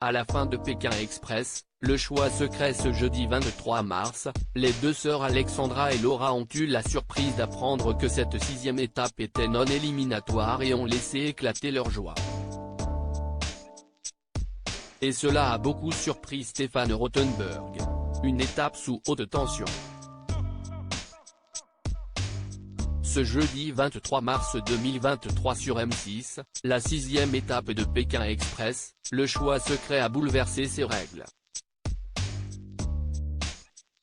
À la fin de Pékin Express, le choix secret ce jeudi 23 mars, les deux sœurs Alexandra et Laura ont eu la surprise d'apprendre que cette sixième étape était non éliminatoire et ont laissé éclater leur joie. Et cela a beaucoup surpris Stéphane Rothenberg. Une étape sous haute tension. Ce jeudi 23 mars 2023 sur M6, la sixième étape de Pékin Express, le choix secret a bouleversé ses règles.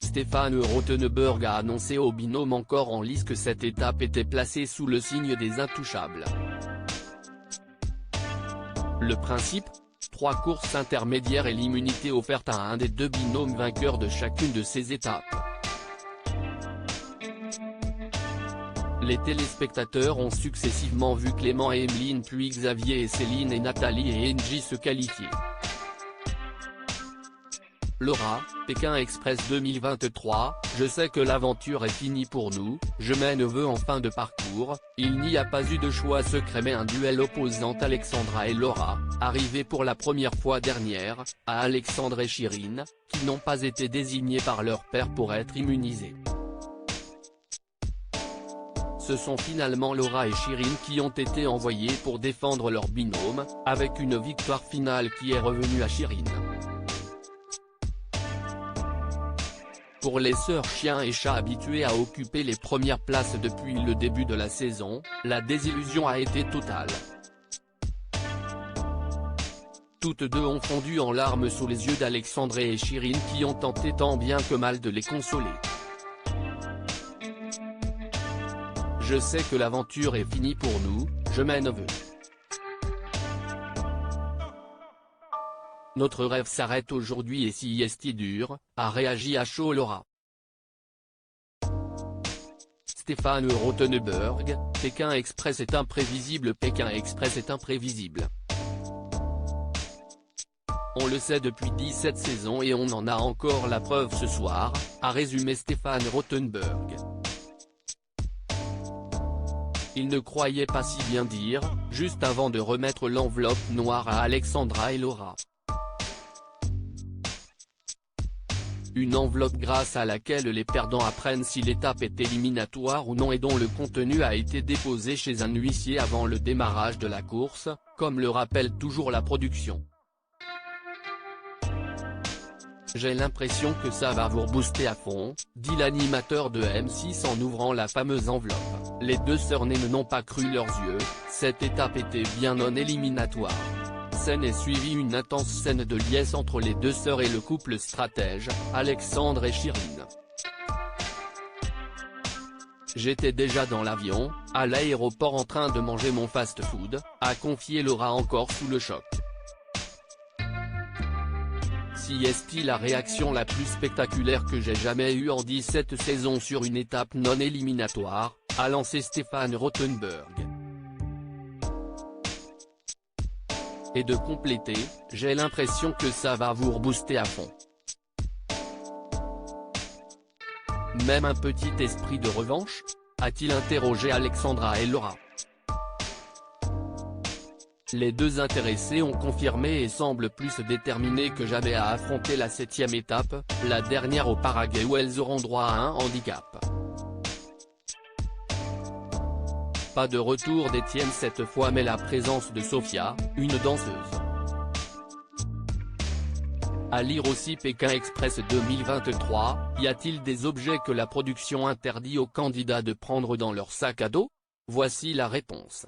Stéphane Rothenberg a annoncé au binôme encore en lice que cette étape était placée sous le signe des intouchables. Le principe ? 3 courses intermédiaires et l'immunité offerte à un des deux binômes vainqueurs de chacune de ces étapes. Les téléspectateurs ont successivement vu Clément et Emeline puis Xavier et Céline et Nathalie et Angie se qualifier. Laura, Pékin Express 2023, je sais que l'aventure est finie pour nous, je mes neveux en fin de parcours, il n'y a pas eu de choix secret mais un duel opposant Alexandra et Laura, arrivé pour la première fois dernière, à Alexandre et Chirine, qui n'ont pas été désignés par leur père pour être immunisés. Ce sont finalement Laura et Chirine qui ont été envoyés pour défendre leur binôme, avec une victoire finale qui est revenue à Chirine. Pour les sœurs chiens et chats habituées à occuper les premières places depuis le début de la saison, la désillusion a été totale. Toutes deux ont fondu en larmes sous les yeux d'Alexandre et Chirine qui ont tenté tant bien que mal de les consoler. Je sais que l'aventure est finie pour nous, je mes neveux. Notre rêve s'arrête aujourd'hui et si est dur, a réagi à chaud Laura. Stéphane Rothenberg, Pékin Express est imprévisible. Pékin Express est imprévisible. On le sait depuis 17 saisons et on en a encore la preuve ce soir, a résumé Stéphane Rothenberg. Il ne croyait pas si bien dire, juste avant de remettre l'enveloppe noire à Alexandra et Laura. Une enveloppe grâce à laquelle les perdants apprennent si l'étape est éliminatoire ou non et dont le contenu a été déposé chez un huissier avant le démarrage de la course, comme le rappelle toujours la production. J'ai l'impression que ça va vous rebooster à fond, dit l'animateur de M6 en ouvrant la fameuse enveloppe. Les deux sœurs n'ont pas cru leurs yeux, cette étape était bien non éliminatoire. Scène est suivie une intense scène de liesse entre les deux sœurs et le couple stratège, Alexandre et Chirine. J'étais déjà dans l'avion, à l'aéroport en train de manger mon fast-food, a confié Laura encore sous le choc. Si est-il la réaction la plus spectaculaire que j'ai jamais eue en 17 saisons sur une étape non éliminatoire, a lancé Stéphane Rothenberg. Et de compléter, j'ai l'impression que ça va vous rebooster à fond. Même un petit esprit de revanche ? A-t-il interrogé Alexandra et Laura. Les deux intéressés ont confirmé et semblent plus déterminés que jamais à affronter la 7e étape, la dernière au Paraguay où elles auront droit à un handicap. Pas de retour d'Étienne cette fois mais la présence de Sophia, une danseuse. À lire aussi Pékin Express 2023, y a-t-il des objets que la production interdit aux candidats de prendre dans leur sac à dos ? Voici la réponse.